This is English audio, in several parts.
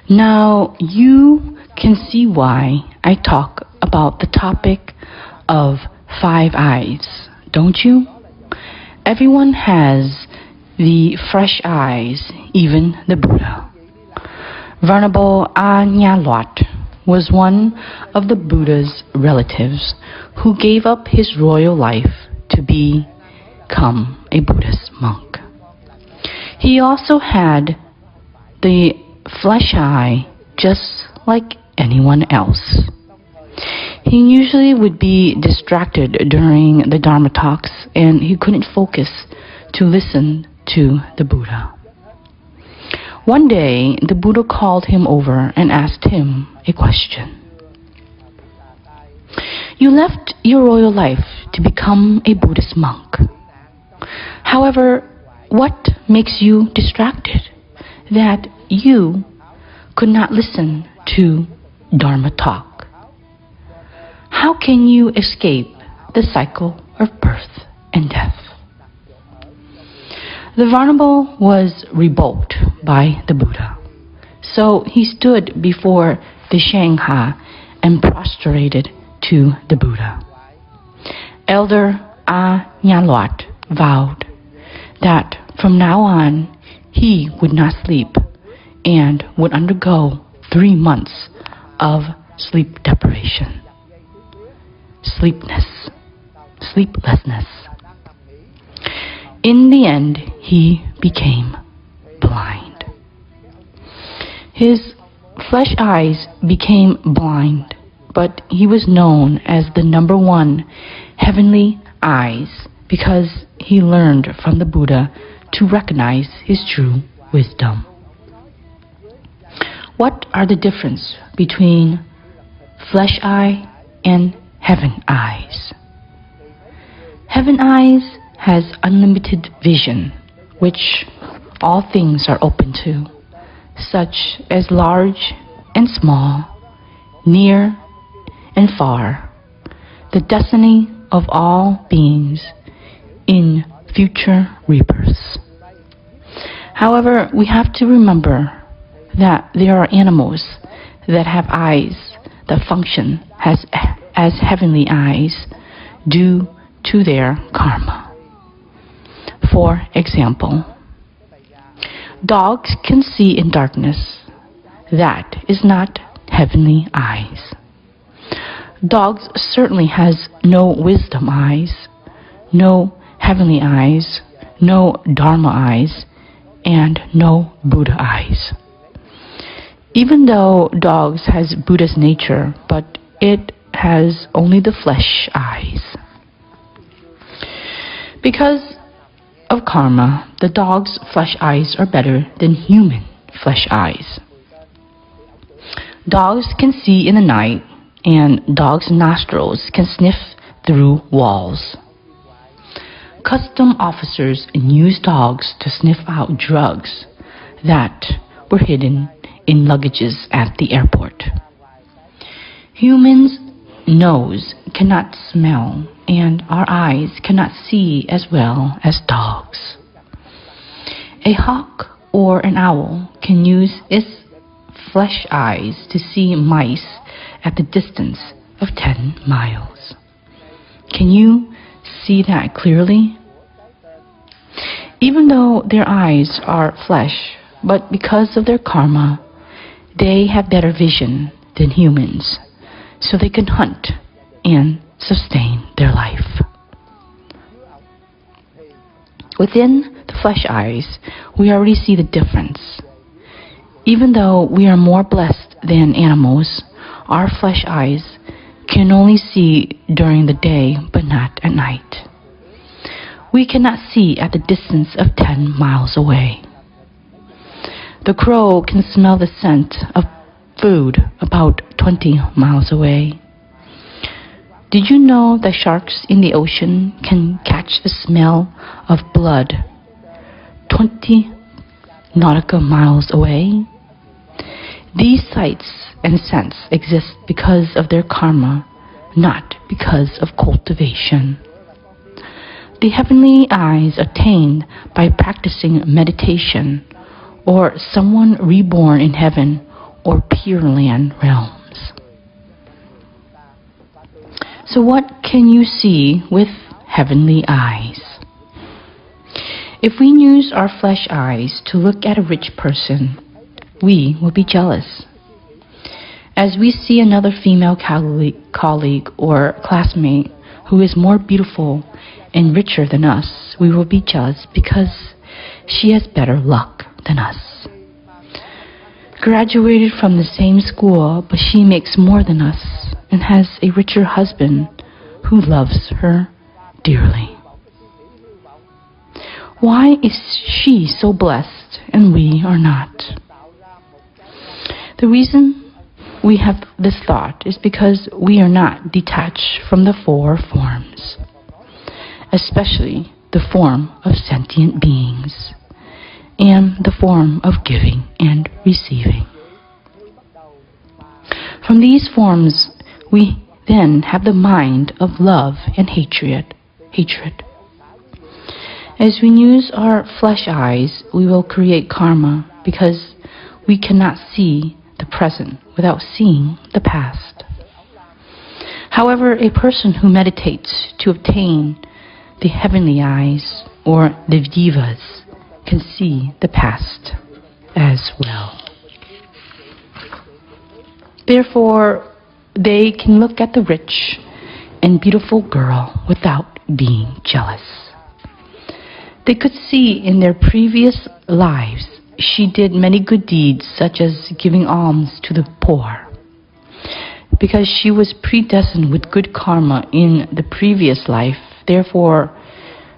Now you can see why I talk about the topic of 5 eyes, don't you? Everyone has the fresh eyes, even the Buddha. Venerable Anyalwat was one of the Buddha's relatives who gave up his royal life to become a Buddhist monk. He also had the flesh eye just like anyone else. He usually would be distracted during the Dharma talks and he couldn't focus to listen to the Buddha. One day, the Buddha called him over and asked him a question. You left your royal life to become a Buddhist monk. However, what makes you distracted that you could not listen to Dharma talk? How can you escape the cycle of birth and death? The Venerable was rebuffed by the Buddha. So he stood before the Shangha and prostrated to the Buddha. Elder Anyalwat vowed that from now on he would not sleep and would undergo 3 months of sleep deprivation. Sleeplessness. In the end, he became blind. His flesh eyes became blind, but he was known as the #1 heavenly eyes because he learned from the Buddha to recognize his true wisdom. What are the difference between flesh eye and heaven eyes? Heaven eyes has unlimited vision, which all things are open to, such as large and small, near and far, the destiny of all beings in future rebirths. However, we have to remember that there are animals that have eyes that function as heavenly eyes due to their karma. For example, dogs can see in darkness. That is not heavenly eyes. Dogs certainly has no wisdom eyes, no heavenly eyes, no Dharma eyes, and no Buddha eyes. Even though dogs has Buddha's nature, but it has only the flesh eyes. Because of karma, the dog's flesh eyes are better than human flesh eyes. Dogs can see in the night, and dogs' nostrils can sniff through walls. Custom officers use dogs to sniff out drugs that were hidden in luggages at the airport. Humans' nose cannot smell, and our eyes cannot see as well as dogs. A hawk or an owl can use its flesh eyes to see mice at the distance of 10 miles. Can you see that clearly? Even though their eyes are flesh, but because of their karma, they have better vision than humans, so they can hunt and sustain their life. Within the flesh eyes, we already see the difference. Even though we are more blessed than animals, our flesh eyes can only see during the day, but not at night. We cannot see at the distance of 10 miles away. The crow can smell the scent of food about 20 miles away. Did you know that sharks in the ocean can catch the smell of blood 20 nautical miles away? These sights and scents exist because of their karma, not because of cultivation. The heavenly eyes attained by practicing meditation, or someone reborn in heaven or Pure Land realms. So what can you see with heavenly eyes? If we use our flesh eyes to look at a rich person, we will be jealous. As we see another female colleague or classmate who is more beautiful and richer than us, we will be jealous because she has better luck than us. Graduated from the same school, but she makes more than us and has a richer husband who loves her dearly. Why is she so blessed and we are not? The reason we have this thought is because we are not detached from the four forms, especially the form of sentient beings and the form of giving and receiving. From these forms, we then have the mind of love and hatred. As we use our flesh eyes, we will create karma because we cannot see the present without seeing the past. However, a person who meditates to obtain the heavenly eyes or the divas can see the past as well. Therefore, they can look at the rich and beautiful girl without being jealous. They could see in their previous lives she did many good deeds, such as giving alms to the poor. Because she was predestined with good karma in the previous life, therefore,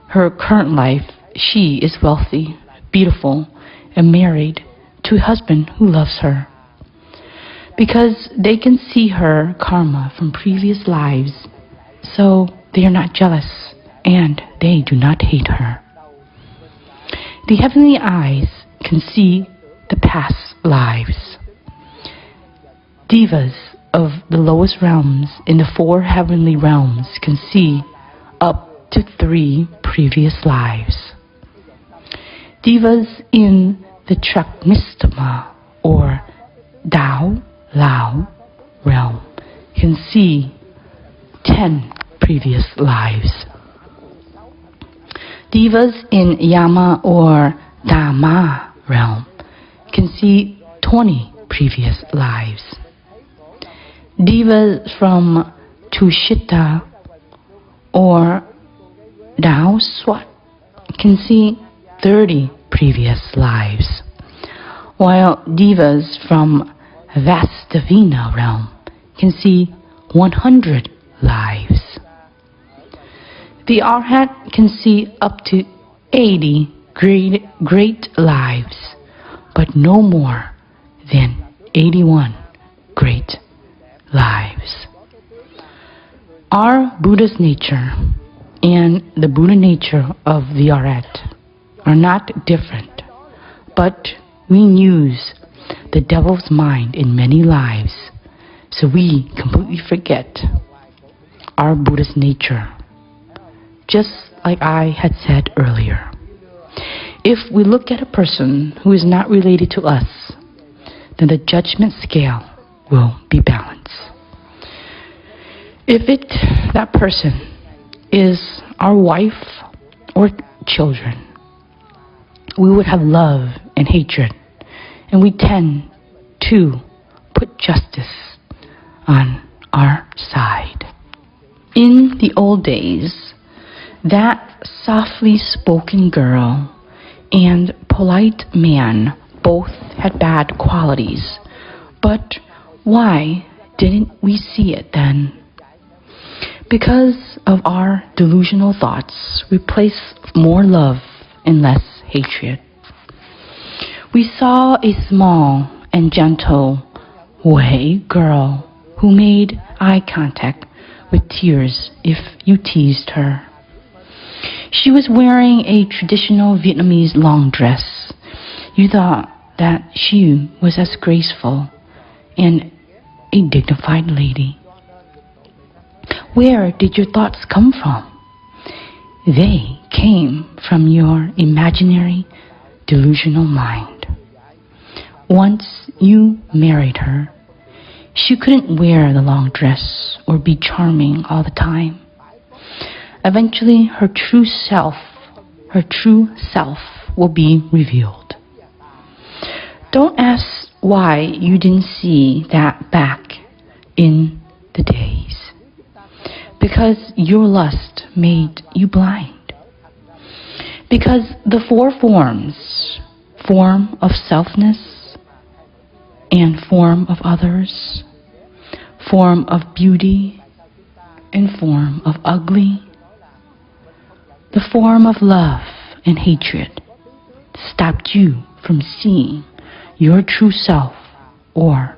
her current life, she is wealthy, beautiful, and married to a husband who loves her. Because they can see her karma from previous lives, so they are not jealous and they do not hate her. The heavenly eyes can see the past lives. Divas of the lowest realms in the four heavenly realms can see up to 3 previous lives. Divas in the Traknistama or Dao Lao realm can see 10 previous lives. Divas in Yama or Dhamma realm can see 20 previous lives. Divas from Tushita or Dao Swat can see 30 previous lives, while divas from Vastavina realm can see 100 lives. The Arhat can see up to 80 great lives, but no more than 81 great lives. Our Buddha's nature and the Buddha nature of the Arhat are not different, but we use the devil's mind in many lives, so we completely forget our Buddha's nature. Just like I had said earlier, if we look at a person who is not related to us, then the judgment scale will be balanced. If that person is our wife or children, we would have love and hatred, and we tend to put justice on our side. In the old days, that softly spoken girl and polite man both had bad qualities, but why didn't we see it then? Because of our delusional thoughts, we place more love and less hatred. We saw a small and gentle Wei girl who made eye contact with tears if you teased her. She was wearing a traditional Vietnamese long dress. You thought that she was as graceful and a dignified lady. Where did your thoughts come from? They came from your imaginary, delusional mind. Once you married her, she couldn't wear the long dress or be charming all the time. Eventually, her true self will be revealed. Don't ask why you didn't see that back in the days. Because your lust made you blind. Because the four forms, form of selfness and form of others, form of beauty and form of ugly, the form of love and hatred stopped you from seeing your true self or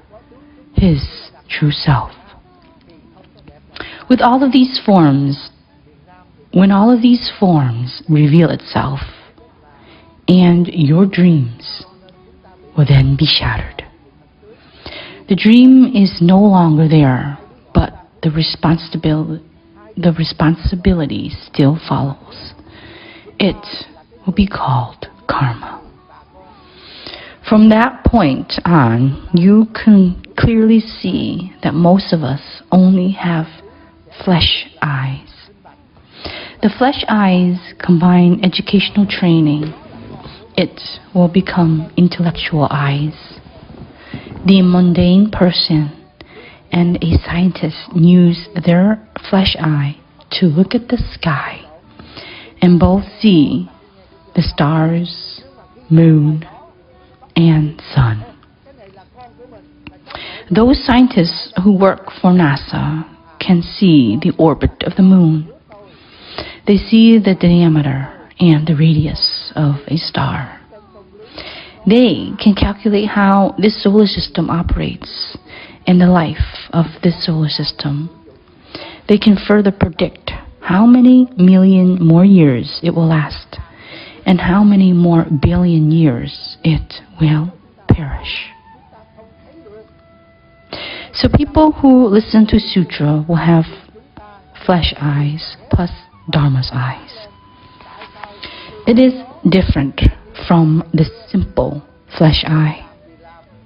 his true self. With all of these forms, when all of these forms reveal itself, and your dreams will then be shattered. The dream is no longer there, but the responsibility still follows. It will be called karma. From that point on, you can clearly see that most of us only have flesh eyes. The flesh eyes combine educational training. It will become intellectual eyes. The mundane person and a scientist use their flesh eye to look at the sky and both see the stars, moon, and sun. Those scientists who work for NASA can see the orbit of the moon. They see the diameter and the radius of a star. They can calculate how this solar system operates and the life of this solar system. They can further predict how many million more years it will last and how many more billion years it will perish. So people who listen to Sutra will have flesh eyes plus Dharma's eyes. It is different from the simple flesh eye.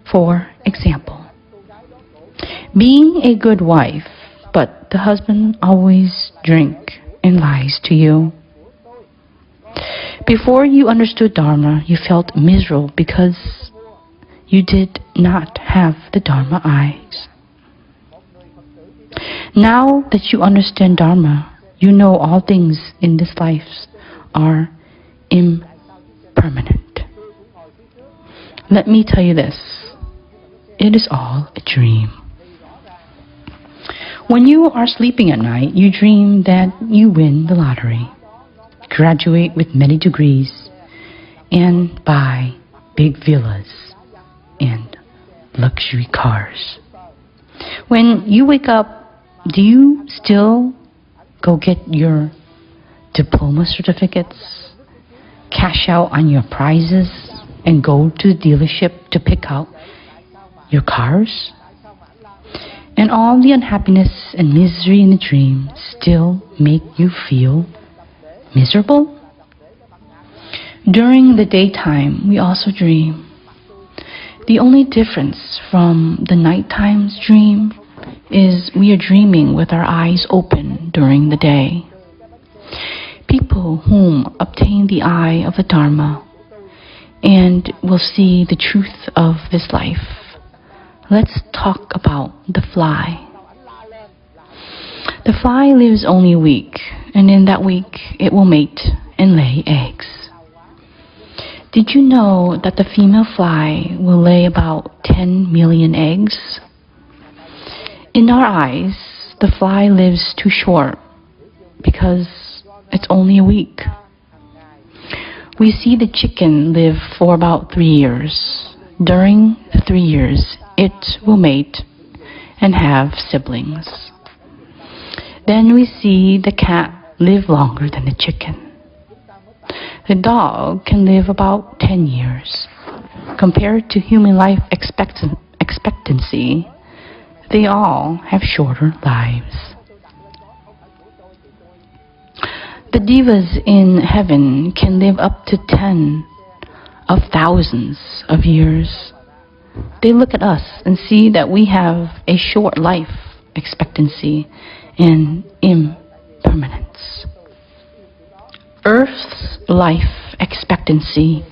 For example, being a good wife, but the husband always drinks and lies to you. Before you understood Dharma, you felt miserable because you did not have the Dharma eyes. Now that you understand Dharma, you know all things in this life are impermanent. Let me tell you this, it is all a dream. When you are sleeping at night, you dream that you win the lottery, graduate with many degrees, and buy big villas and luxury cars. When you wake up, do you still go get your diploma certificates, cash out on your prizes, and go to the dealership to pick out your cars? And all the unhappiness and misery in the dream still make you feel miserable? During the daytime, we also dream. The only difference from the nighttime's dream is we are dreaming with our eyes open during the day. People whom obtain the eye of the Dharma and will see the truth of this life. Let's talk about the fly. The fly lives only a week, and in that week it will mate and lay eggs. Did you know that the female fly will lay about 10 million eggs? In our eyes, the fly lives too short because it's only a week. We see the chicken live for about 3 years. During the 3 years, it will mate and have siblings. Then we see the cat live longer than the chicken. The dog can live about 10 years. Compared to human life expectancy, they all have shorter lives. The devas in heaven can live up to 10 of thousands of years. They look at us and see that we have a short life expectancy and impermanence. Earth's life expectancy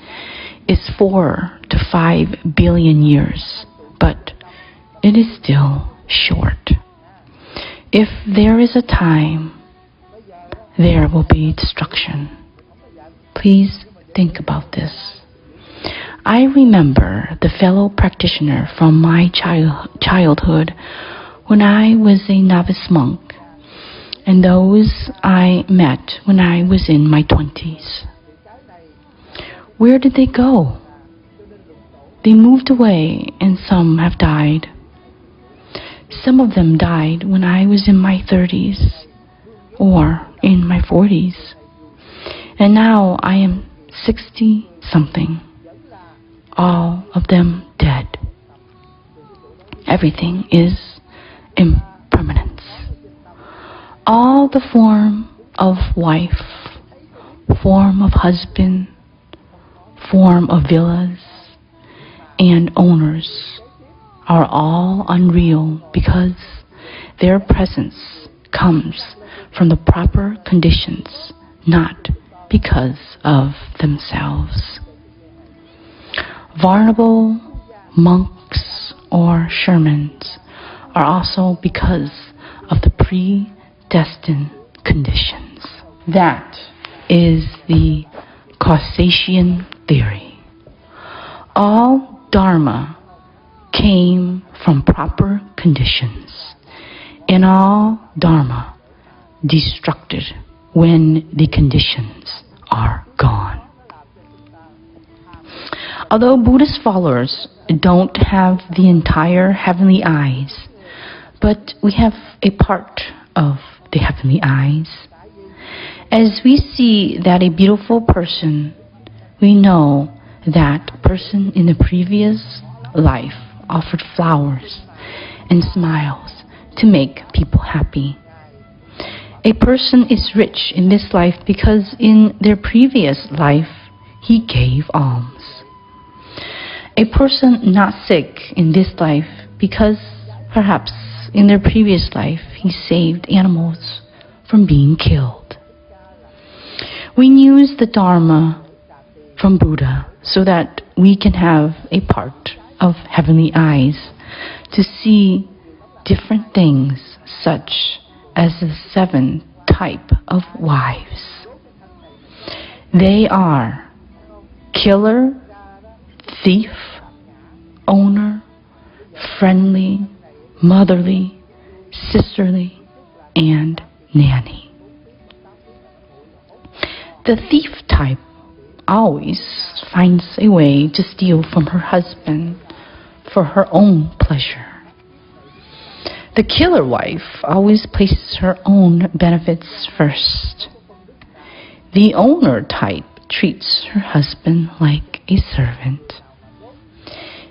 is 4 to 5 billion years, but it is still short. If there is a time, there will be destruction. Please think about this. I remember the fellow practitioner from my childhood when I was a novice monk, and those I met when I was in my 20s. Where did they go? They moved away, and some have died. Some of them died when I was in my 30s or in my 40s. And now I am 60-something. All of them dead. Everything is impermanence. All the form of wife, form of husband, form of villas, and owners are all unreal because their presence comes from the proper conditions, not because of themselves. Vulnerable monks or shamans are also because of the predestined conditions. That is the causation theory. All Dharma came from proper conditions, and all Dharma destructed when the conditions are gone. Although Buddhist followers don't have the entire heavenly eyes, but we have a part of the heavenly eyes. As we see that a beautiful person, we know that person in the previous life offered flowers and smiles to make people happy. A person is rich in this life because in their previous life he gave alms. A person not sick in this life because perhaps in their previous life he saved animals from being killed. We use the Dharma from Buddha so that we can have a part of heavenly eyes to see different things such as the 7 type of wives. They are killer, thief, owner, friendly, motherly, sisterly, and nanny. The thief type always finds a way to steal from her husband for her own pleasure. The killer wife always places her own benefits first. The owner type treats her husband like a servant.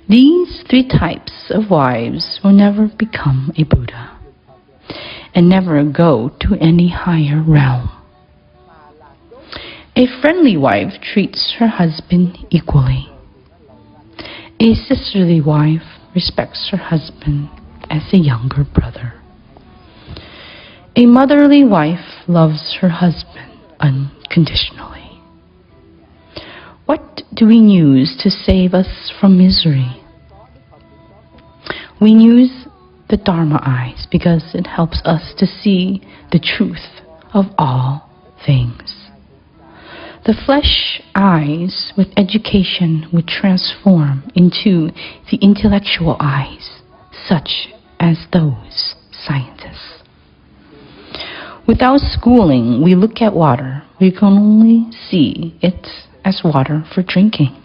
These 3 types of wives will never become a Buddha and never go to any higher realm. A friendly wife treats her husband equally. A sisterly wife respects her husband as a younger brother. A motherly wife loves her husband unconditionally. What do we use to save us from misery? We use the Dharma eyes because it helps us to see the truth of all things. The flesh eyes with education would transform into the intellectual eyes, such as those scientists. Without schooling, we look at water. We can only see it as water for drinking.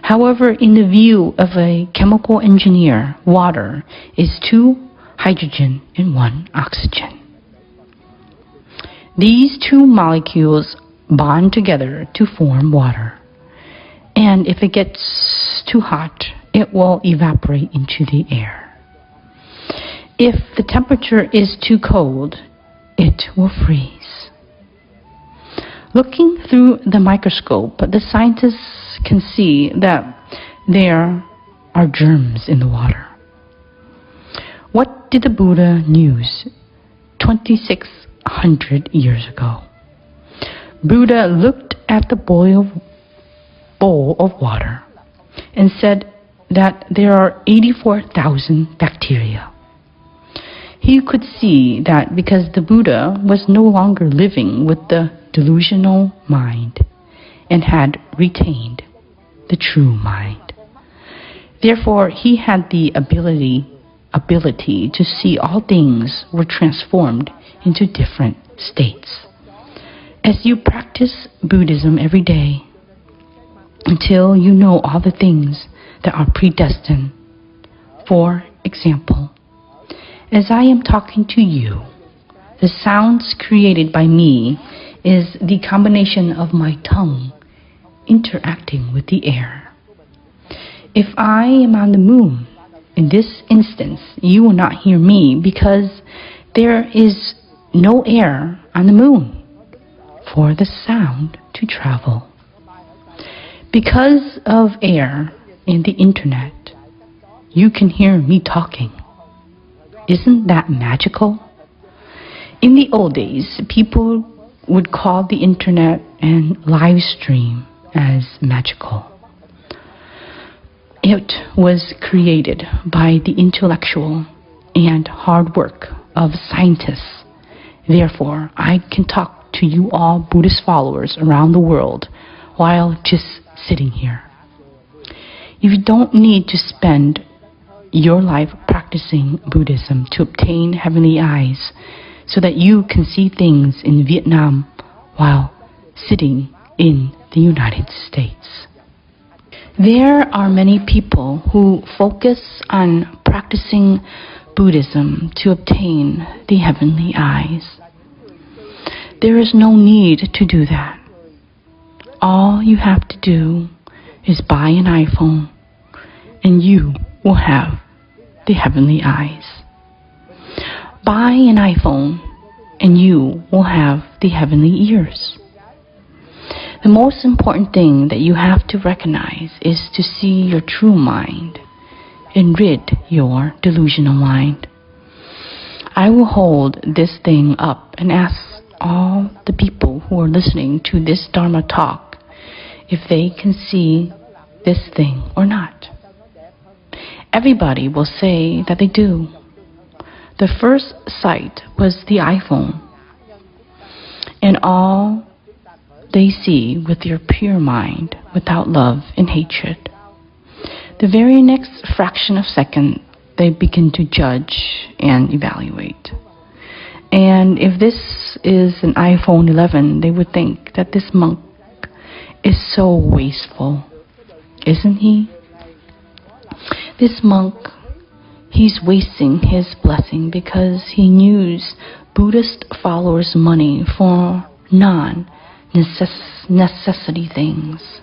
However, in the view of a chemical engineer, water is 2 hydrogen and 1 oxygen. These 2 molecules bond together to form water. And if it gets too hot, it will evaporate into the air. If the temperature is too cold, it will freeze. Looking through the microscope, the scientists can see that there are germs in the water. What did the Buddha use 2,600 years ago? Buddha looked at the bowl of water and said that there are 84,000 bacteria. He could see that because the Buddha was no longer living with the delusional mind and had retained the true mind. Therefore, he had the ability to see all things were transformed into different states. As you practice Buddhism every day, until you know all the things that are predestined. For example, as I am talking to you, the sounds created by me is the combination of my tongue interacting with the air. If I am on the moon, in this instance, you will not hear me because there is no air on the moon for the sound to travel. Because of air and the internet, you can hear me talking. Isn't that magical? In the old days, people would call the internet and live stream as magical. It was created by the intellectual and hard work of scientists. Therefore, I can talk to you all Buddhist followers around the world while just sitting here. You don't need to spend your life practicing Buddhism to obtain heavenly eyes so that you can see things in Vietnam while sitting in the United States. There are many people who focus on practicing Buddhism to obtain the heavenly eyes. There is no need to do that. All you have to do is buy an iPhone and you will have the heavenly eyes. Buy an iPhone and you will have the heavenly ears. The most important thing that you have to recognize is to see your true mind and rid your delusional mind. I will hold this thing up and ask all the people who are listening to this Dharma talk if they can see this thing or not. Everybody will say that they do. The first sight was the iPhone, and all they see with their pure mind without love and hatred. The very next fraction of a second, they begin to judge and evaluate. And if this is an iPhone 11, they would think that this monk is so wasteful, isn't he? This monk, he's wasting his blessing because he used Buddhist followers' money for non-necessity things.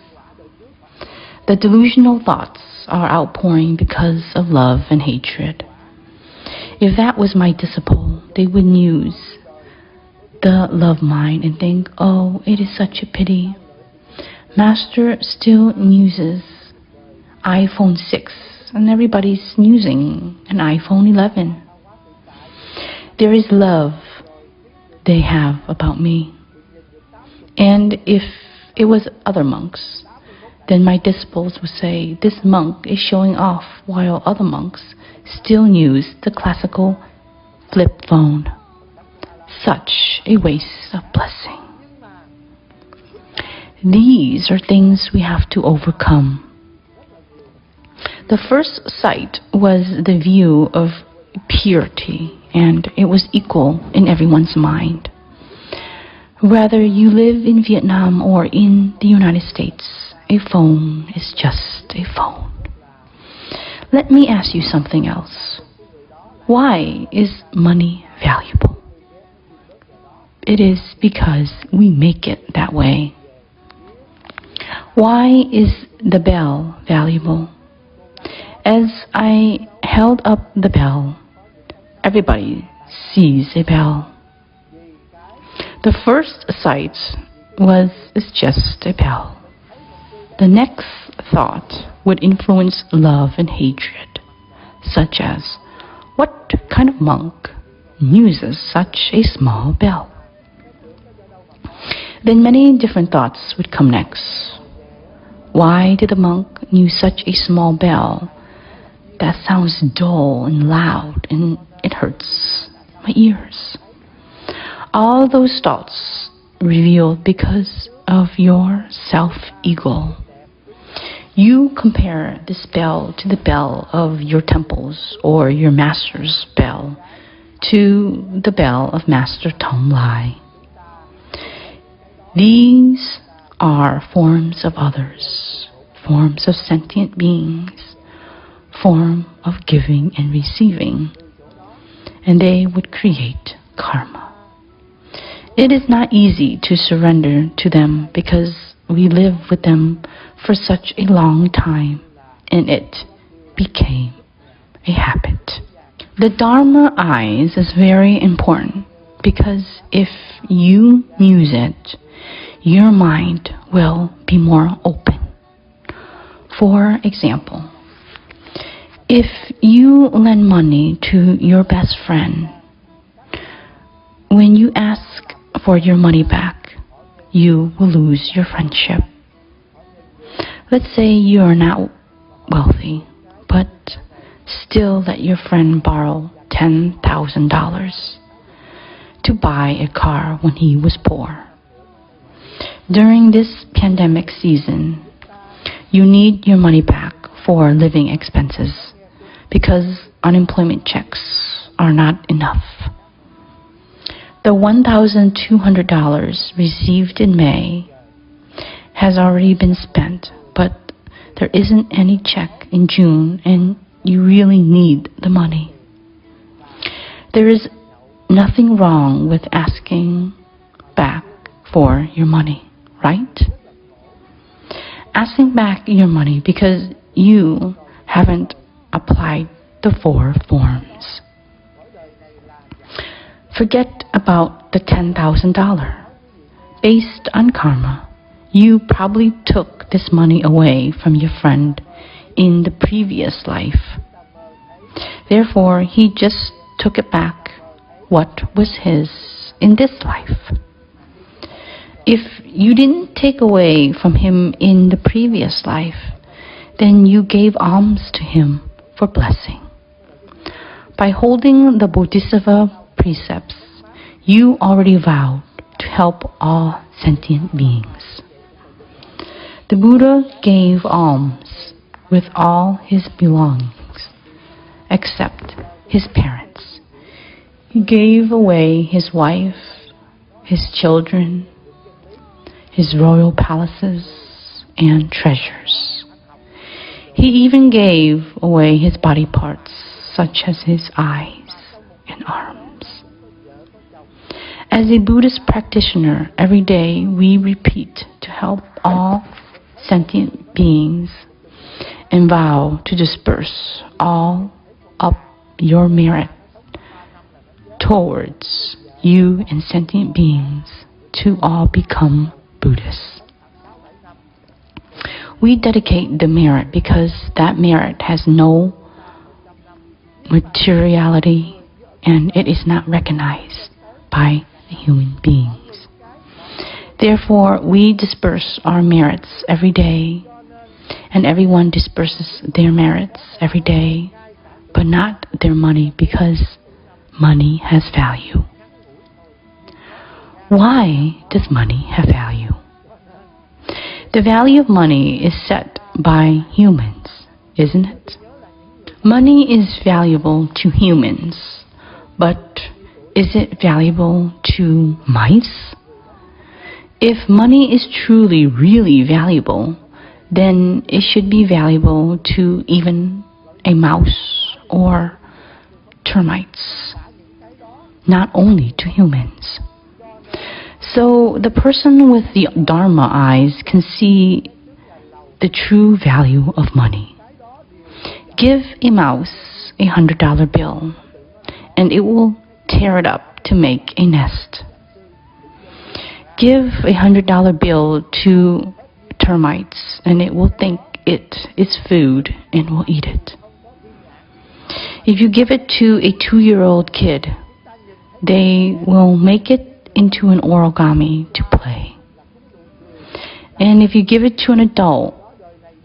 The delusional thoughts are outpouring because of love and hatred. If that was my disciple, they would use the love mind and think, oh, it is such a pity. Master still uses iPhone 6 and everybody's using an iPhone 11. There is love they have about me. And if it was other monks, then my disciples would say, this monk is showing off while other monks still use the classical flip phone. Such a waste of blessing. These are things we have to overcome. The first sight was the view of purity, and it was equal in everyone's mind. Whether you live in Vietnam or in the United States, a phone is just a phone. Let me ask you something else. Why is money valuable? It is because we make it that way. Why is the bell valuable? As I held up the bell, everybody sees a bell. The first sight was it's just a bell. The next thought would influence love and hatred, such as, what kind of monk uses such a small bell? Then many different thoughts would come next. Why did the monk use such a small bell? That sounds dull and loud, and it hurts my ears. All those thoughts revealed because of your self-ego. You compare this bell to the bell of your temples or your master's bell to the bell of Master Thong Lai. These are forms of others, forms of sentient beings, form of giving and receiving, and they would create karma. It is not easy to surrender to them because we live with them for such a long time, and it became a habit. The Dharma eyes is very important because if you use it, your mind will be more open. For example, if you lend money to your best friend, when you ask for your money back, you will lose your friendship. Let's say you are not wealthy, but still let your friend borrow $10,000 to buy a car when he was poor. During this pandemic season, you need your money back for living expenses because unemployment checks are not enough. The $1,200 received in May has already been spent, but there isn't any check in June and you really need the money. There is nothing wrong with asking back for your money, right? Asking back your money because you haven't applied the 4 forms. Forget about the $10,000. Based on karma, you probably took this money away from your friend in the previous life. Therefore, he just took it back, what was his in this life. If you didn't take away from him in the previous life, then you gave alms to him for blessing. By holding the Bodhisattva precepts, you already vowed to help all sentient beings. The Buddha gave alms with all his belongings, except his parents. He gave away his wife, his children, his royal palaces and treasures. He even gave away his body parts, such as his eyes and arms. As a Buddhist practitioner, every day we repeat to help all sentient beings and vow to disperse all of your merit towards you and sentient beings to all become Buddhists. We dedicate the merit because that merit has no materiality and it is not recognized by the human beings. Therefore, we disperse our merits every day, and everyone disperses their merits every day, but not their money because money has value. Why does money have value? The value of money is set by humans, isn't it? Money is valuable to humans, but is it valuable to mice? If money is truly, really valuable, then it should be valuable to even a mouse or termites, not only to humans. So the person with the Dharma eyes can see the true value of money. Give a mouse a $100 bill, and it will tear it up to make a nest. Give a $100 bill to a termites, and it will think it is food and will eat it. If you give it to a 2-year-old kid, they will make it into an origami to play. And if you give it to an adult,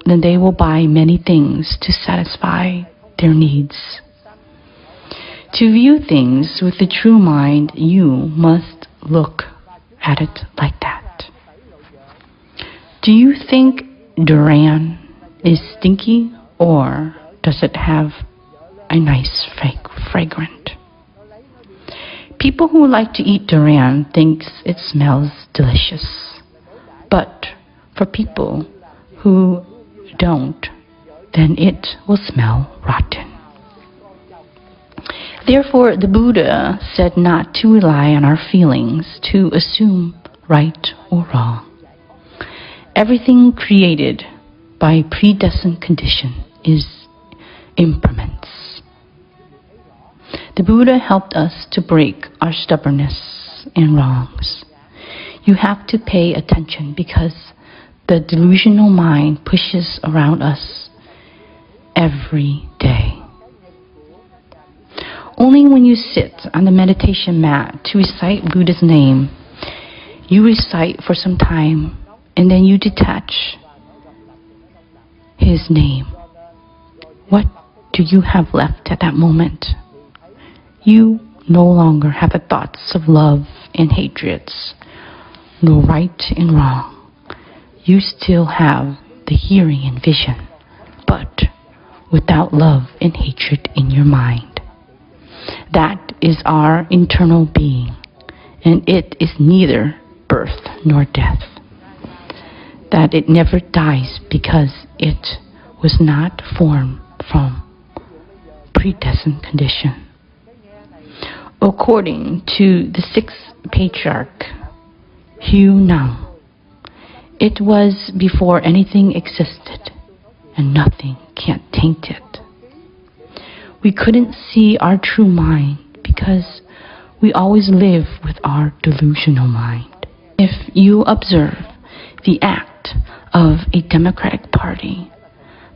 then they will buy many things to satisfy their needs. To view things with the true mind, you must look at it like that. Do you think durian is stinky, or does it have a nice fragrant? People who like to eat durian think it smells delicious. But for people who don't, then it will smell rotten. Therefore, the Buddha said not to rely on our feelings to assume right or wrong. Everything created by predestined condition is impermanence. The Buddha helped us to break our stubbornness and wrongs. You have to pay attention because the delusional mind pushes around us every day. Only when you sit on the meditation mat to recite Buddha's name, you recite for some time and then you detach his name. What do you have left at that moment? You no longer have the thoughts of love and hatreds, no right and wrong. You still have the hearing and vision, but without love and hatred in your mind. That is our internal being, and it is neither birth nor death. That it never dies because it was not formed from predestined condition. According to the sixth patriarch, Hu Nang, it was before anything existed, and nothing can taint it. We couldn't see our true mind because we always live with our delusional mind. If you observe the act of a Democratic Party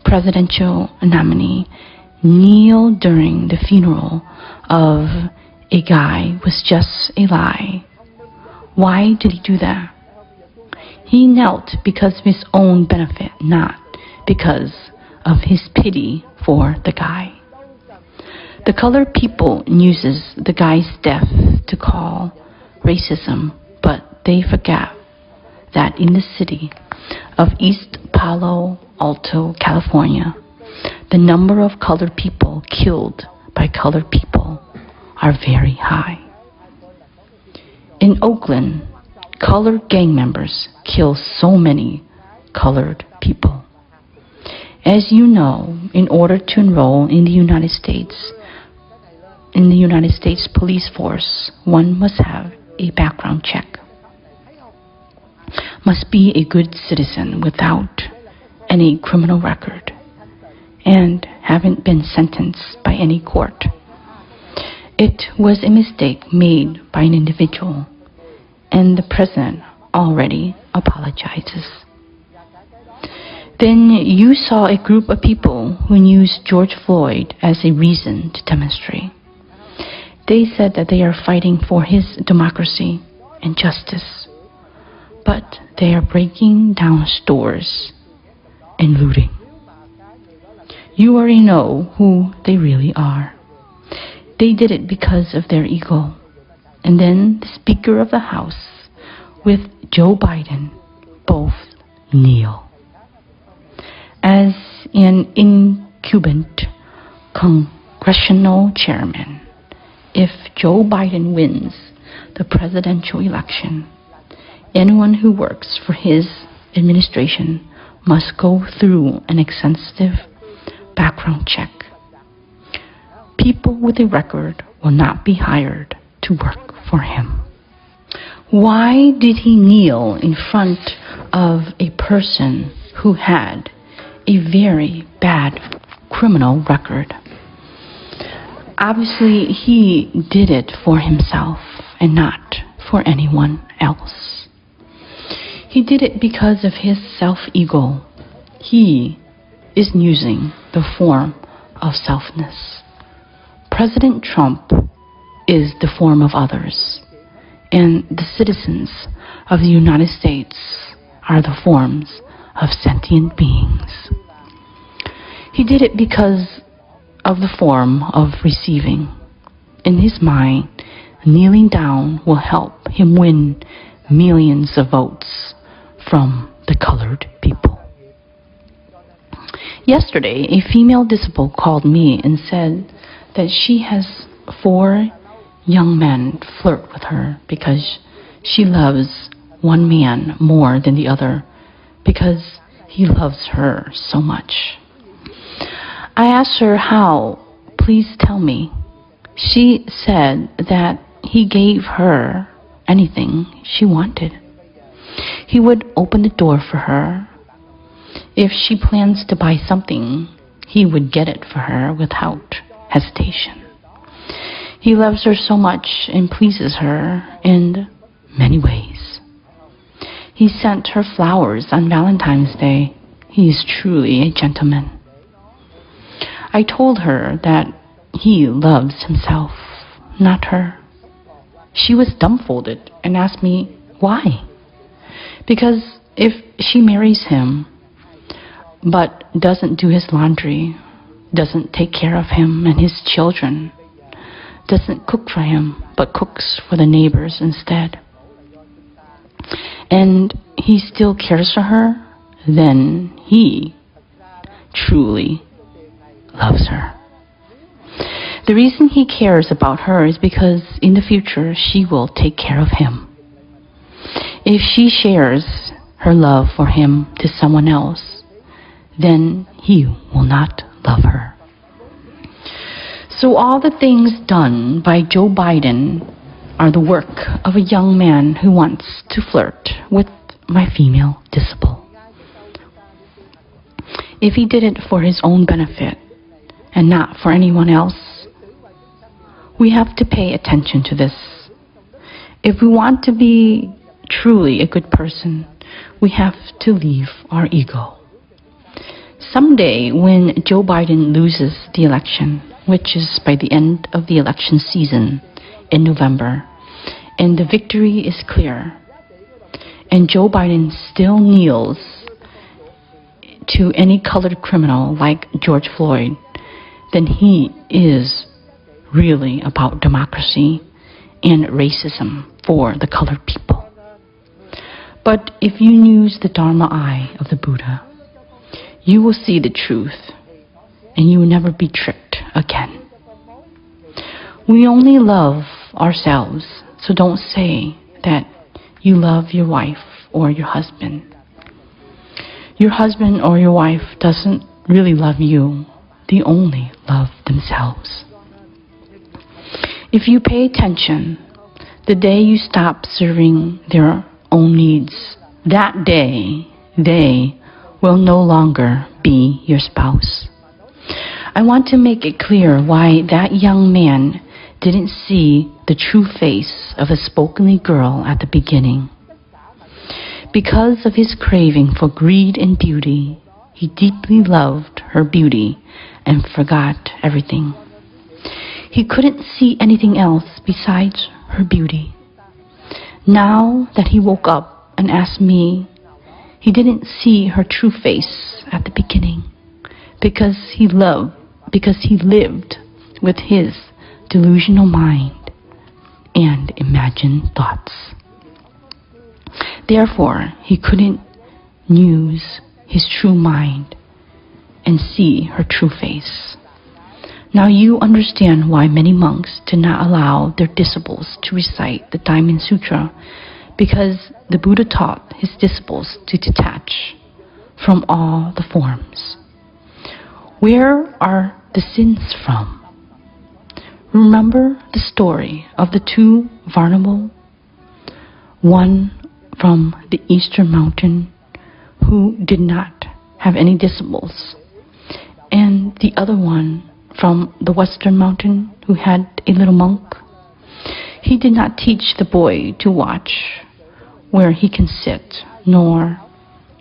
presidential nominee kneel during the funeral of a guy was just a lie. Why did he do that? He knelt because of his own benefit, not because of his pity for the guy. The colored people uses the guy's death to call racism, but they forget that in the city of East Palo Alto, California, the number of colored people killed by colored people are very high. In Oakland, colored gang members kill so many colored people. As you know, in order to enroll in the United States police force, one must have a background check. Must be a good citizen without any criminal record and haven't been sentenced by any court. It was a mistake made by an individual, and the president already apologizes. Then you saw a group of people who used George Floyd as a reason to demonstrate. They said that they are fighting for his democracy and justice, but they are breaking down stores and looting. You already know who they really are. They did it because of their ego. And then the Speaker of the House with Joe Biden both kneel. As an incumbent congressional chairman, if Joe Biden wins the presidential election, anyone who works for his administration must go through an extensive background check. People with a record will not be hired to work for him. Why did he kneel in front of a person who had a very bad criminal record? Obviously, he did it for himself and not for anyone else. He did it because of his self-ego. He is using the form of selfness. President Trump is the form of others, and the citizens of the United States are the forms of sentient beings. He did it because of the form of receiving. In his mind, kneeling down will help him win millions of votes from the colored people. Yesterday, a female disciple called me and said that she has 4 young men flirt with her because she loves one man more than the other because he loves her so much. I asked her how. Please tell me. She said that he gave her anything she wanted. He would open the door for her. If she plans to buy something, he would get it for her without hesitation. He loves her so much and pleases her in many ways. He sent her flowers on Valentine's Day. He is truly a gentleman. I told her that he loves himself, not her. She was dumbfounded and asked me why. Because if she marries him, but doesn't do his laundry, doesn't take care of him and his children, doesn't cook for him, but cooks for the neighbors instead, and he still cares for her, then he truly loves her. The reason he cares about her is because in the future she will take care of him. If she shares her love for him to someone else, then he will not love her. So all the things done by Joe Biden are the work of a young man who wants to flirt with my female disciple. If he did it for his own benefit and not for anyone else, we have to pay attention to this. If we want to be truly a good person, we have to leave our ego. Someday when Joe Biden loses the election, which is by the end of the election season in November, and the victory is clear, and Joe Biden still kneels to any colored criminal like George Floyd, then he is really about democracy and racism for the colored people. But if you use the Dharma eye of the Buddha, you will see the truth, and you will never be tricked again. We only love ourselves, so don't say that you love your wife or your husband. Your husband or your wife doesn't really love you. They only love themselves. If you pay attention, the day you stop serving their own needs, that day they will no longer be your spouse. I want to make it clear why that young man didn't see the true face of a spokenly girl at the beginning. Because of his craving for greed and beauty, he deeply loved her beauty and forgot everything. He couldn't see anything else besides her beauty. Now that he woke up and asked me, he didn't see her true face at the beginning because he lived with his delusional mind and imagined thoughts. Therefore, he couldn't use his true mind and see her true face. Now you understand why many monks did not allow their disciples to recite the Diamond Sutra, because the Buddha taught his disciples to detach from all the forms. Where are the sins from? Remember the story of the 2 vulnerable, one from the eastern mountain who did not have any disciples, and the other one from the western mountain who had a little monk. He did not teach the boy to watch where he can sit nor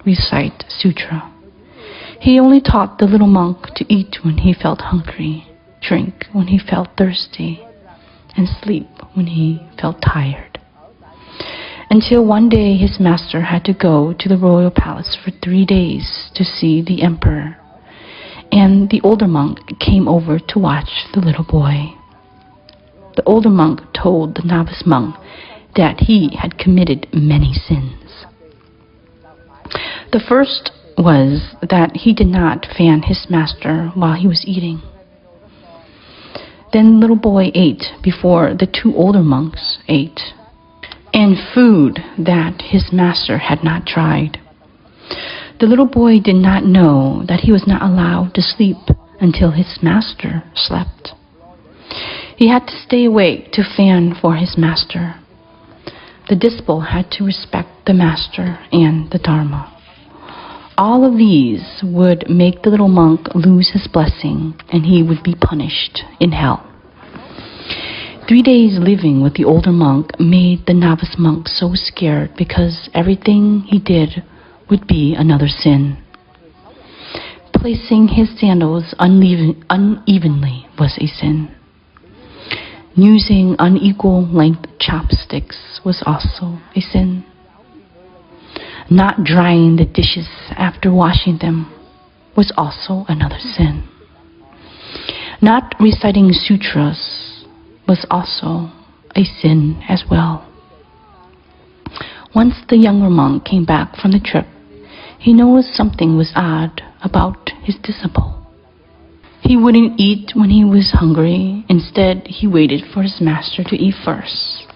recite Sutra. He only taught the little monk to eat when he felt hungry, drink when he felt thirsty, and sleep when he felt tired. Until one day his master had to go to the royal palace for 3 days to see the emperor, and the older monk came over to watch the little boy. The older monk told the novice monk that he had committed many sins. The first was that he did not fan his master while he was eating. Then the little boy ate before the 2 older monks ate, and food that his master had not tried. The little boy did not know that he was not allowed to sleep until his master slept. He had to stay awake to fan for his master. The disciple had to respect the master and the Dharma. All of these would make the little monk lose his blessing, and he would be punished in hell. 3 days living with the older monk made the novice monk so scared because everything he did would be another sin. Placing his sandals unevenly was a sin. Using unequal length chopsticks was also a sin. Not drying the dishes after washing them was also another sin. Not reciting sutras was also a sin as well. Once the younger monk came back from the trip, he noticed something was odd about his disciple. He wouldn't eat when he was hungry. Instead, he waited for his master to eat first.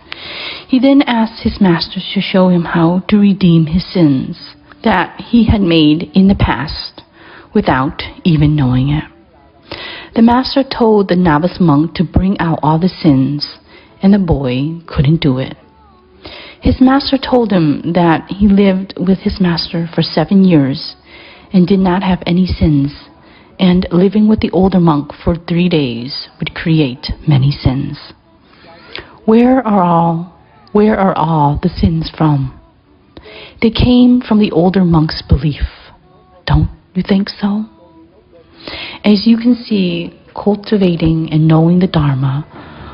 He then asked his master to show him how to redeem his sins that he had made in the past without even knowing it. The master told the novice monk to bring out all the sins, and the boy couldn't do it. His master told him that he lived with his master for 7 years and did not have any sins, and living with the older monk for 3 days would create many sins. Where are all the sins from? They came from the older monk's belief. Don't you think so? As you can see, cultivating and knowing the Dharma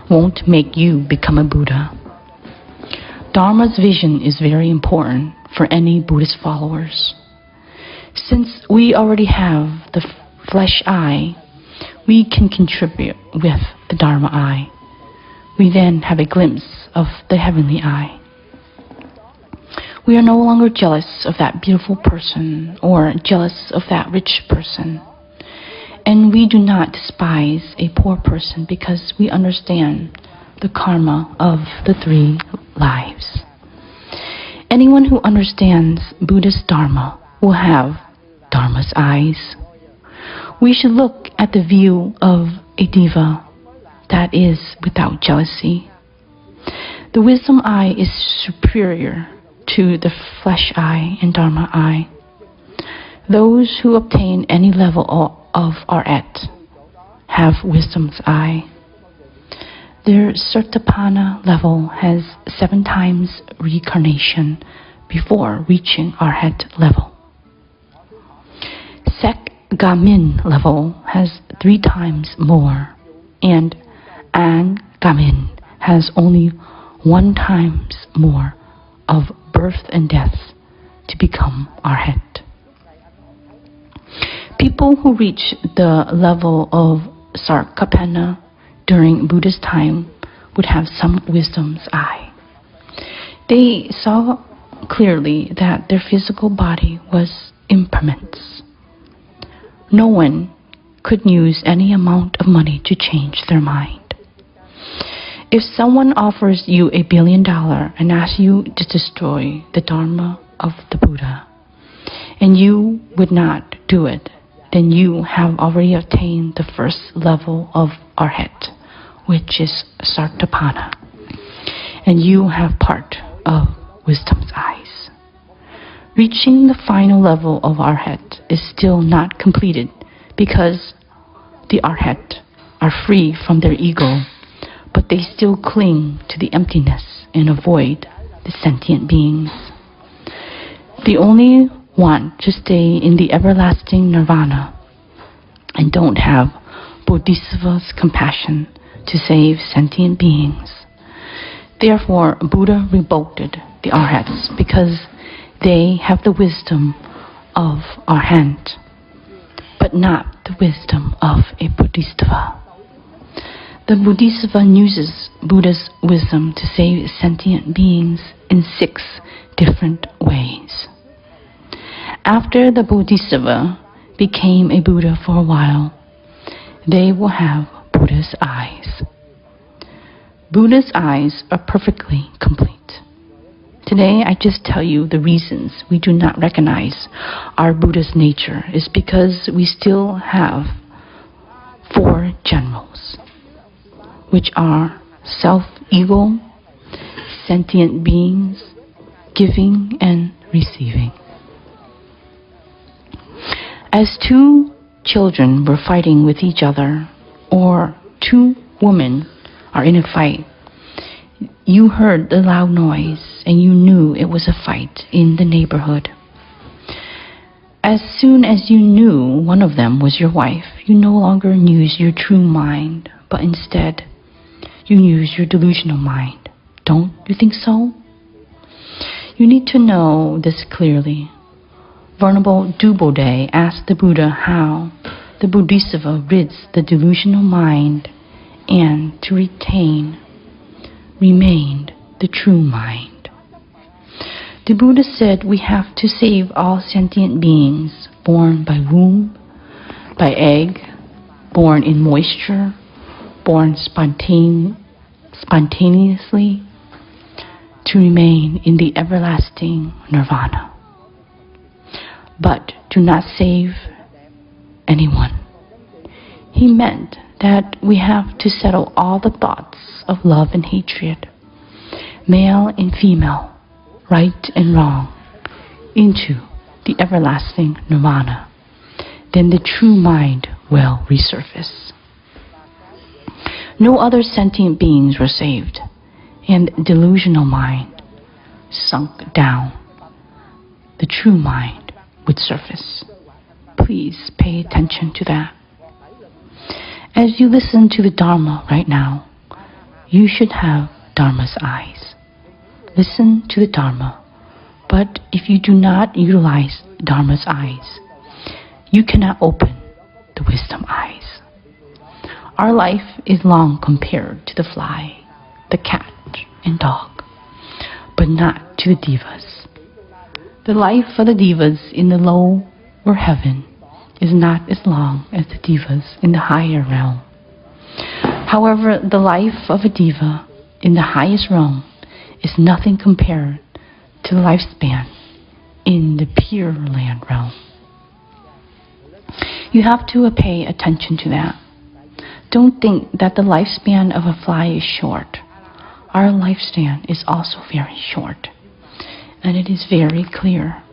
won't make you become a Buddha. Dharma's vision is very important for any Buddhist followers. Since we already have the flesh eye, we can contribute with the Dharma eye. We then have a glimpse of the heavenly eye. We are no longer jealous of that beautiful person or jealous of that rich person. And we do not despise a poor person because we understand the karma of the 3 lives. Anyone who understands Buddhist Dharma will have Dharma's eyes. We should look at the view of a diva that is without jealousy. The wisdom eye is superior to the flesh eye and Dharma eye. Those who obtain any level of arhat have wisdom's eye. Their Sotapanna level has 7 times reincarnation before reaching arhat level. Gamin level has 3 times more, and Gamin has only 1 times more of birth and death to become arhat. People who reach the level of Sarkapanna during Buddha's time would have some wisdom's eye. They saw clearly that their physical body was impermanence. No one could use any amount of money to change their mind. If someone offers you $1 billion and asks you to destroy the Dharma of the Buddha, and you would not do it, then you have already attained the first level of arhat, which is Sarkapanna, and you have part of wisdom's eyes. Reaching the final level of arhat is still not completed because the arhat are free from their ego, but they still cling to the emptiness and avoid the sentient beings. They only want to stay in the everlasting nirvana and don't have Bodhisattva's compassion to save sentient beings. Therefore, Buddha rebuked the arhats because they have the wisdom of arhat, but not the wisdom of a Bodhisattva. The Bodhisattva uses Buddha's wisdom to save sentient beings in 6 different ways. After the Bodhisattva became a Buddha for a while, they will have Buddha's eyes. Buddha's eyes are perfectly complete. Today I just tell you the reasons we do not recognize our Buddha's nature is because we still have 4 generals, which are self-ego, sentient beings, giving and receiving. As 2 children were fighting with each other, or 2 women are in a fight, you heard the loud noise and you knew it was a fight in the neighborhood. As soon as you knew one of them was your wife, you no longer use your true mind, but instead you use your delusional mind. Don't you think so? You need to know this clearly. Venerable Dubode asked the Buddha how the Bodhisattva rids the delusional mind and to remained the true mind. The Buddha said we have to save all sentient beings born by womb, by egg, born in moisture, born spontaneously, to remain in the everlasting nirvana. But do not save anyone. He meant that we have to settle all the thoughts of love and hatred, male and female, right and wrong, into the everlasting nirvana. Then the true mind will resurface. No other sentient beings were saved, and the delusional mind sunk down. The true mind would surface. Please pay attention to that. As you listen to the Dharma right now, you should have Dharma's eyes. Listen to the Dharma, but if you do not utilize Dharma's eyes, you cannot open the wisdom eyes. Our life is long compared to the fly, the cat, and dog, but not to the devas. The life of the devas in the lower heaven is not as long as the devas in the higher realm. However, the life of a deva in the highest realm is nothing compared to the lifespan in the Pure Land realm. You have to pay attention to that. Don't think that the lifespan of a fly is short. Our lifespan is also very short, and it is very clear.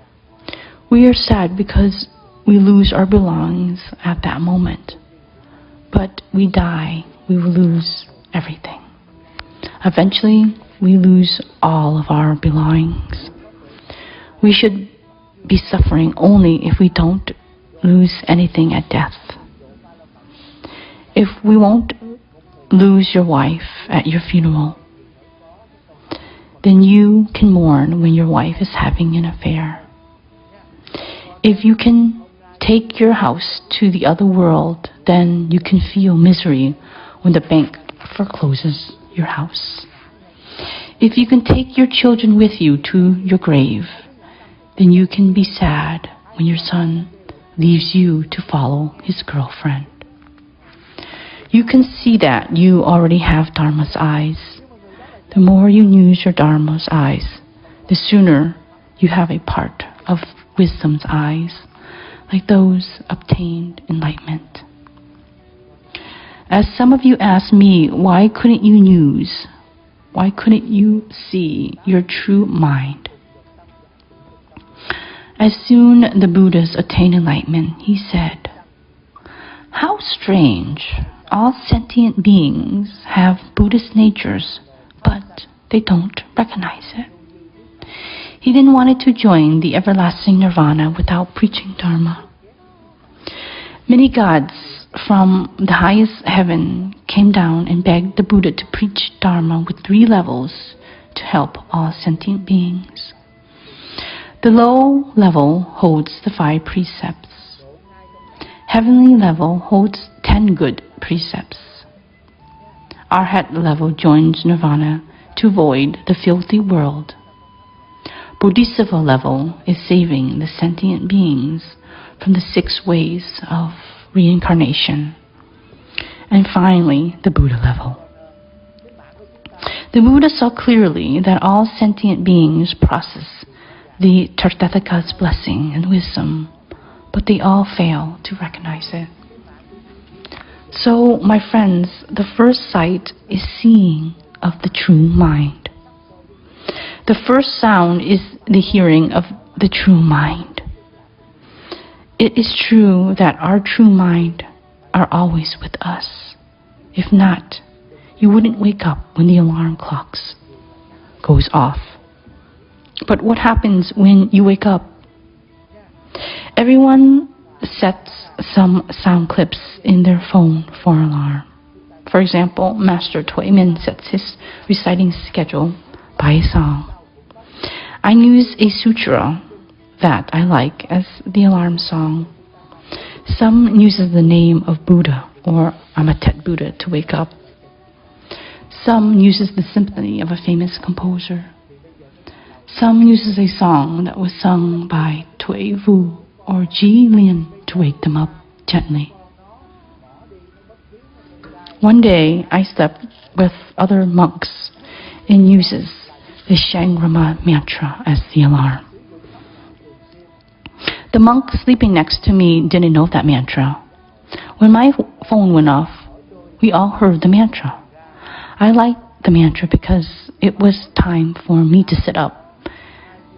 We are sad because we lose our belongings at that moment. But we die, we will lose everything. Eventually, we lose all of our belongings. We should be suffering only if we don't lose anything at death. If we won't lose your wife at your funeral, then you can mourn when your wife is having an affair. If you can take your house to the other world, then you can feel misery when the bank forecloses your house. If you can take your children with you to your grave, then you can be sad when your son leaves you to follow his girlfriend. You can see that you already have Dharma's eyes. The more you use your Dharma's eyes, the sooner you have a part of wisdom's eyes, like those obtained enlightenment. As some of you ask me, why couldn't you see your true mind? As soon the Buddhas attained enlightenment, he said, "How strange! All sentient beings have Buddhist natures, but they don't recognize it." He then wanted to join the everlasting nirvana without preaching Dharma. Many gods from the highest heaven came down and begged the Buddha to preach Dharma with 3 levels to help all sentient beings. The low level holds the 5 precepts. Heavenly level holds 10 good precepts. Arhat level joins nirvana to avoid the filthy world. Bodhisattva level is saving the sentient beings from the 6 ways of reincarnation. And finally, the Buddha level. The Buddha saw clearly that all sentient beings process the Tathagata's blessing and wisdom, but they all fail to recognize it. So, my friends, the first sight is seeing of the true mind. The first sound is the hearing of the true mind. It is true that our true mind are always with us. If not, you wouldn't wake up when the alarm clocks goes off. But what happens when you wake up? Everyone sets some sound clips in their phone for alarm. For example, Master Thich Thong Lai sets his reciting schedule by a song. I use a sutra that I like as the alarm song. Some uses the name of Buddha or Amatet Buddha to wake up. Some uses the symphony of a famous composer. Some uses a song that was sung by Thuy Vu or Ji Lien to wake them up gently. One day I slept with other monks and uses the Shangrama mantra as the alarm. The monk sleeping next to me didn't know that mantra. When my phone went off, we all heard the mantra. I liked the mantra because it was time for me to sit up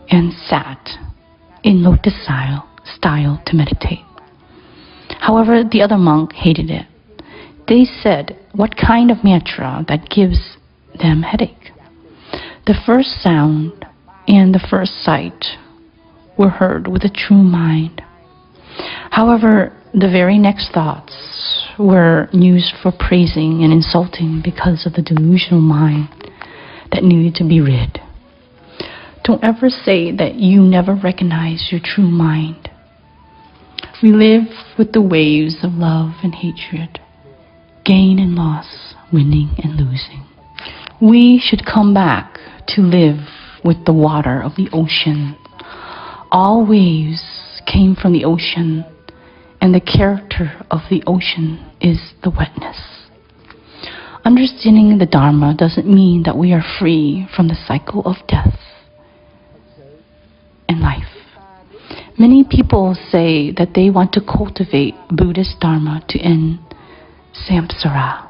and sat in lotus style to meditate. However, the other monk hated it. They said, what kind of mantra that gives them headache? The first sound and the first sight were heard with a true mind. However, the very next thoughts were used for praising and insulting because of the delusional mind that needed to be rid. Don't ever say that you never recognize your true mind. We live with the waves of love and hatred, gain and loss, winning and losing. We should come back to live with the water of the ocean. All waves came from the ocean, and the character of the ocean is the wetness. Understanding the Dharma doesn't mean that we are free from the cycle of death and life. Many people say that they want to cultivate Buddhist Dharma to end samsara.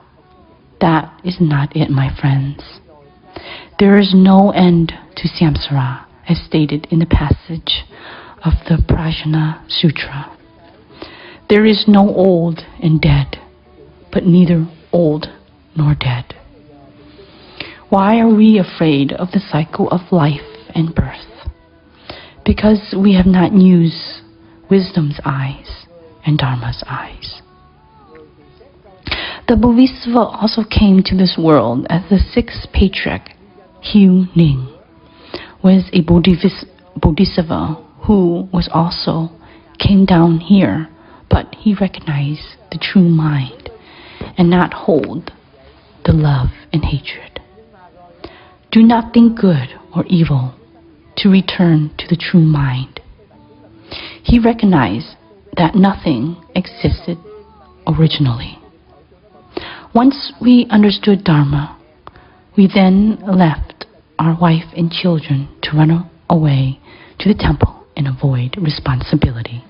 That is not it, my friends. There is no end to samsara, as stated in the passage of the Prajna Sutra. There is no old and dead, but neither old nor dead. Why are we afraid of the cycle of life and birth? Because we have not used wisdom's eyes and Dharma's eyes. The Bodhisattva also came to this world as the 6th patriarch, Hu Ning, was a Bodhisattva who was also came down here, but he recognized the true mind and not hold the love and hatred. Do not think good or evil to return to the true mind. He recognized that nothing existed originally. Once we understood Dharma, we then left our wife and children to run away to the temple and avoid responsibility.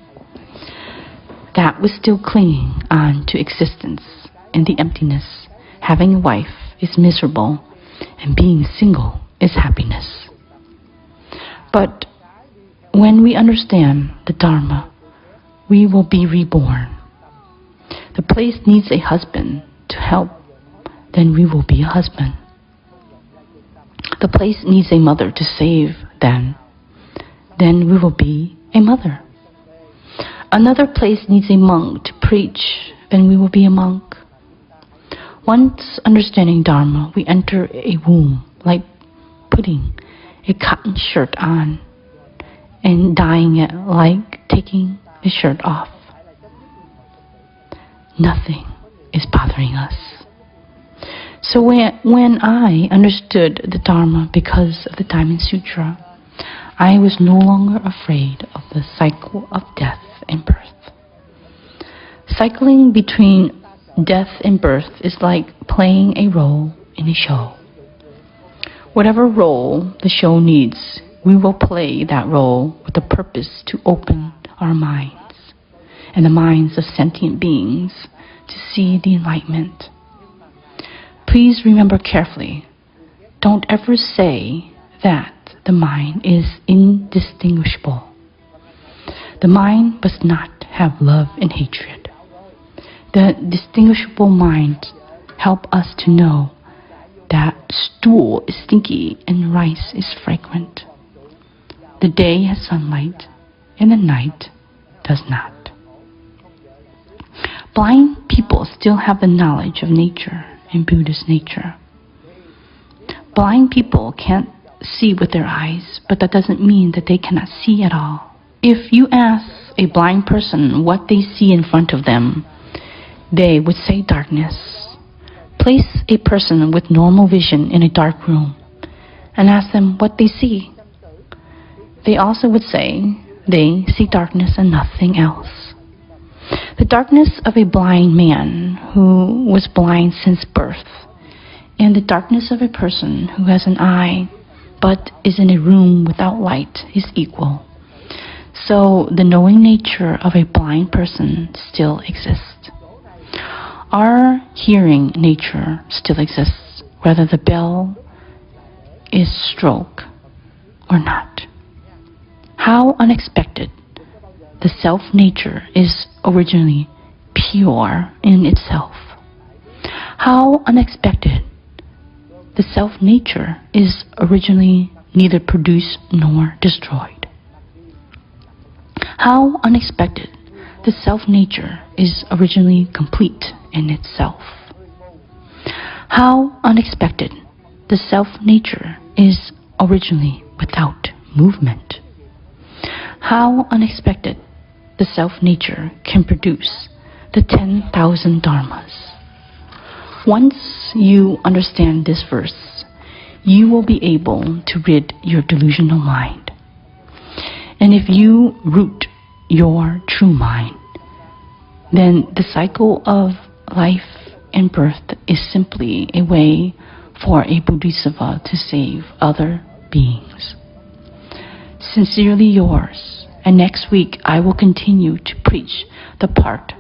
That was still clinging on to existence and the emptiness. Having a wife is miserable, and being single is happiness. But when we understand the Dharma, we will be reborn. The place needs a husband to help, then we will be a husband. The place needs a mother to save, then then we will be a mother. Another place needs a monk to preach, then we will be a monk. Once understanding Dharma, we enter a womb like putting a cotton shirt on and dyeing it like taking a shirt off. Nothing is bothering us. So when I understood the Dharma because of the Diamond Sutra, I was no longer afraid of the cycle of death and birth. Cycling between death and birth is like playing a role in a show. Whatever role the show needs, we will play that role with the purpose to open our minds and the minds of sentient beings to see the enlightenment. Please remember carefully, don't ever say that the mind is indistinguishable. The mind must not have love and hatred. The distinguishable mind help us to know that stool is stinky and rice is fragrant. The day has sunlight and the night does not. Blind people still have the knowledge of nature and Buddhist nature. Blind people can't see with their eyes, but that doesn't mean that they cannot see at all. If you ask a blind person what they see in front of them, they would say darkness. Place a person with normal vision in a dark room and ask them what they see. They also would say they see darkness and nothing else. The darkness of a blind man who was blind since birth and the darkness of a person who has an eye but is in a room without light is equal. So the knowing nature of a blind person still exists. Our hearing nature still exists, whether the bell is struck or not. How unexpected! The self-nature is originally pure in itself. How unexpected! The self-nature is originally neither produced nor destroyed. How unexpected! The self-nature is originally complete in itself. How unexpected! The self-nature is originally without movement. How unexpected! The self-nature can produce the 10,000 dharmas. Once you understand this verse, you will be able to rid your delusional mind. And if you root your true mind, then the cycle of life and birth is simply a way for a bodhisattva to save other beings. Sincerely yours, and next week I will continue to preach the part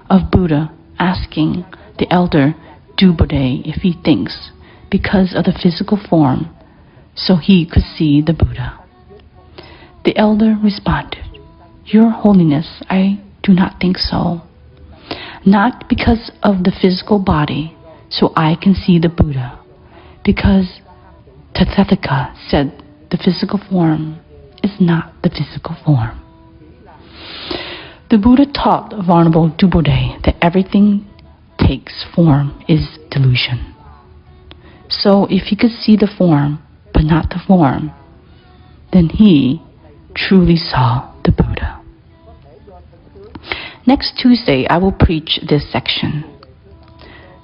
of Buddha asking the elder Dubode if he thinks because of the physical form so he could see the Buddha. The elder responded, "Your Holiness, I do not think so. Not because of the physical body, so I can see the Buddha, because Tathagata said the physical form is not the physical form." The Buddha taught Venerable Dubode that everything takes form is delusion. So if he could see the form, but not the form, then he truly saw the Buddha. Next Tuesday, I will preach this section.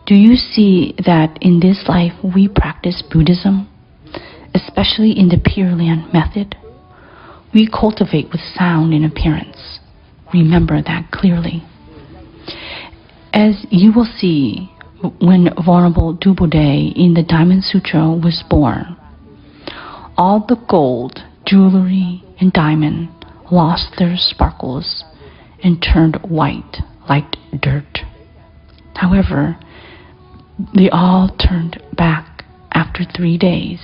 Do you see that in this life we practice Buddhism, especially in the Pure Land method? We cultivate with sound and appearance. Remember that clearly. As you will see, when Venerable Dubode in the Diamond Sutra was born, all the gold, jewelry, and diamond lost their sparkles and turned white like dirt. However, they all turned back after 3 days.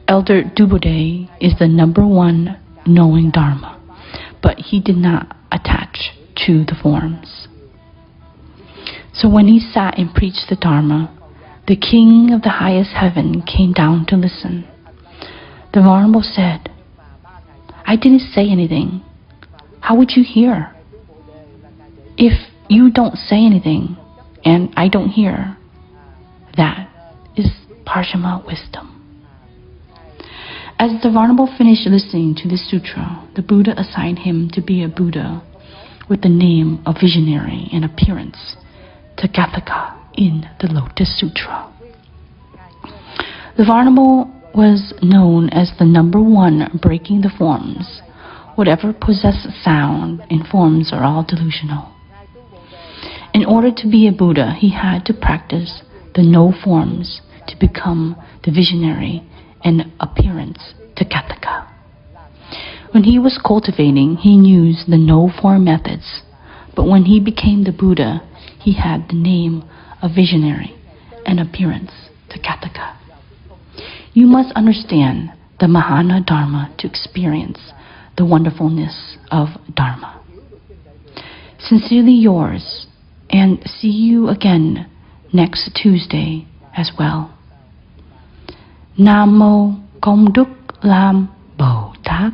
Elder Dubode is the #1 knowing Dharma, but he did not attach to the forms. So when he sat and preached the Dharma, the king of the highest heaven came down to listen. The Venerable said, I didn't say anything. How would you hear? If you don't say anything and I don't hear, that is Parshama wisdom. As the Venerable finished listening to this sutra, the Buddha assigned him to be a Buddha with the name of visionary and appearance, Tathagata, in the Lotus Sutra. The Venerable was known as the number one breaking the forms. Whatever possesses sound and forms are all delusional. In order to be a Buddha, he had to practice the no forms to become the visionary and appearance Tathagata. When he was cultivating, he used the no form methods, but when he became the Buddha, he had the name of visionary and appearance Tathagata. You must understand the Mahana Dharma to experience the wonderfulness of Dharma. Sincerely yours, and see you again next Tuesday as well. Nam Mô Công Đức Lam Bồ Tát.